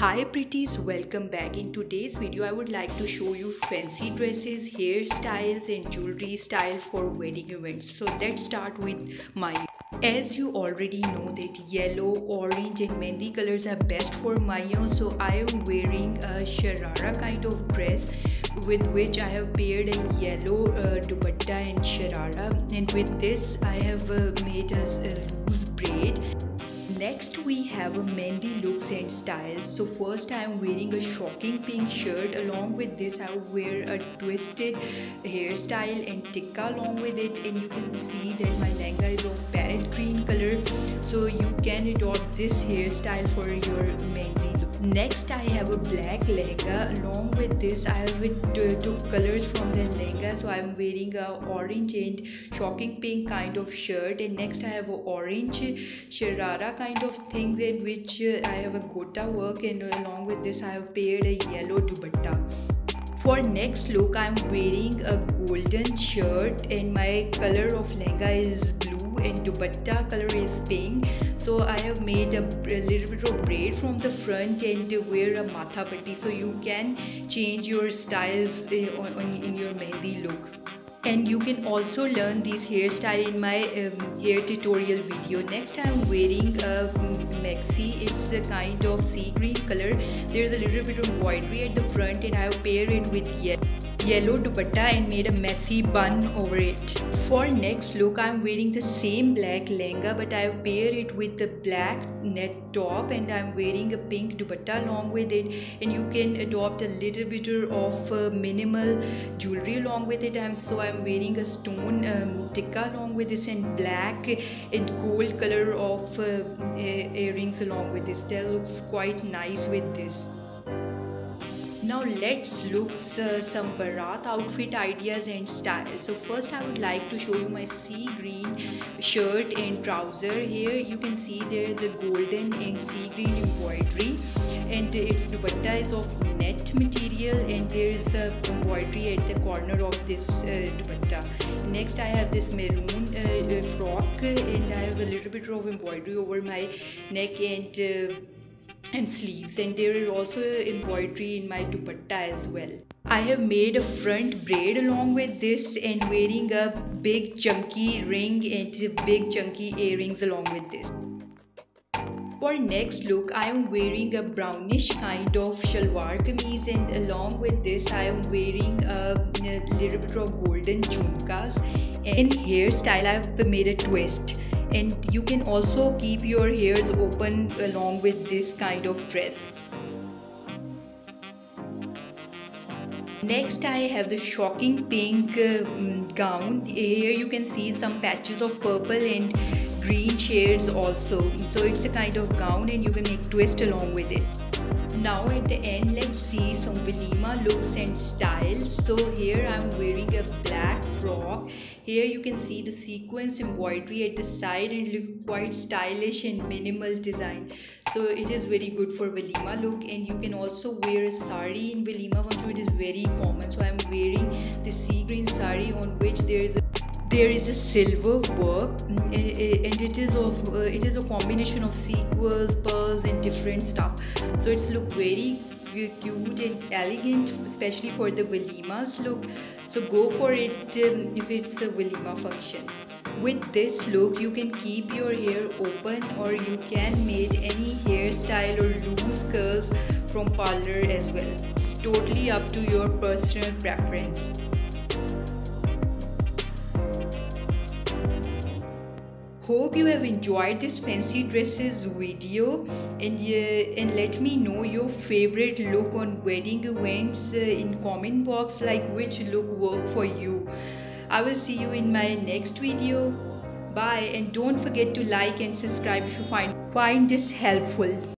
Hi pretties, welcome back. In today's video I would like to show you fancy dresses, hairstyles and jewelry style for wedding events. So let's start with mine. As you already know that yellow, orange and mehndi colors are best for Maya, so I am wearing a sharara kind of dress with which I have paired a yellow dupatta and sharara, and with this I have made a loose braid. Next we have a mehndi looks and styles. So first I am wearing a shocking pink shirt. Along with this I wear a twisted hairstyle and tikka along with it, and you can see that my lehenga is of parrot green color, so you can adopt this hairstyle for your mehndi look. Next I have a black lehenga. Along with this I have took colors from the lehenga, so I am wearing a orange and shocking pink kind of shirt, and next I have a orange sharara kind of things in which I have a gota work, and along with this I have paired a yellow dupatta. For next look I am wearing a golden shirt and my color of lehenga is blue and dupatta color is pink. So I have made a little bit of braid from the front and wear a matha patti, so you can change your styles in your mehndi look. And you can also learn this hairstyle in my hair tutorial video. Next I am wearing a maxi. It's a kind of sea green color. There is a little bit of embroidery at the front, and I have paired it with yellow dupatta and made a messy bun over it. For next look I am wearing the same black lehenga, but I have paired it with the black net top, and I am wearing a pink dupatta along with it, and you can adopt a little bit of minimal jewelry along with it. So I am wearing a stone tikka along with this, and black and gold color of earrings along with this. That looks quite nice with this. Now let's look some Bharat outfit ideas and styles. So first I would like to show you my sea green shirt and trouser. Here you can see there is a golden and sea green embroidery, and its dupatta is of net material, and there is a embroidery at the corner of this dupatta. Next I have this maroon frock, and I have a little bit of embroidery over my neck and sleeves, and there is also embroidery in my dupatta as well. I have made a front braid along with this and wearing a big chunky ring and big chunky earrings along with this. For next look I am wearing a brownish kind of shalwar kameez, and along with this I am wearing a little bit of golden jhumkas. In hairstyle I have made a twist, and you can also keep your hairs open along with this kind of dress. Next I have the shocking pink gown. Here you can see some patches of purple and green shades also, so it's a kind of gown and you can make twist along with it. Now at the end let's see some walima looks and styles. So here I am wearing a black frock. Here you can see the sequence embroidery at the side and look quite stylish and minimal design. So it is very good for walima look, and you can also wear a sari in walima function. It is very common. So I am wearing the sea green sari on which there is a silver work, and it is a combination of sequins, pearls and different stuff. So it's look very cute and elegant, especially for the walimas look. So go for it if it's a walima function. With this look you can keep your hair open, or you can make any hairstyle or loose curls from parlor as well. It's totally up to your personal preference. Hope you have enjoyed this fancy dresses video, and let me know your favorite look on wedding events in comment box, like which look work for you. I will see you in my next video. Bye, and don't forget to like and subscribe if you find this helpful.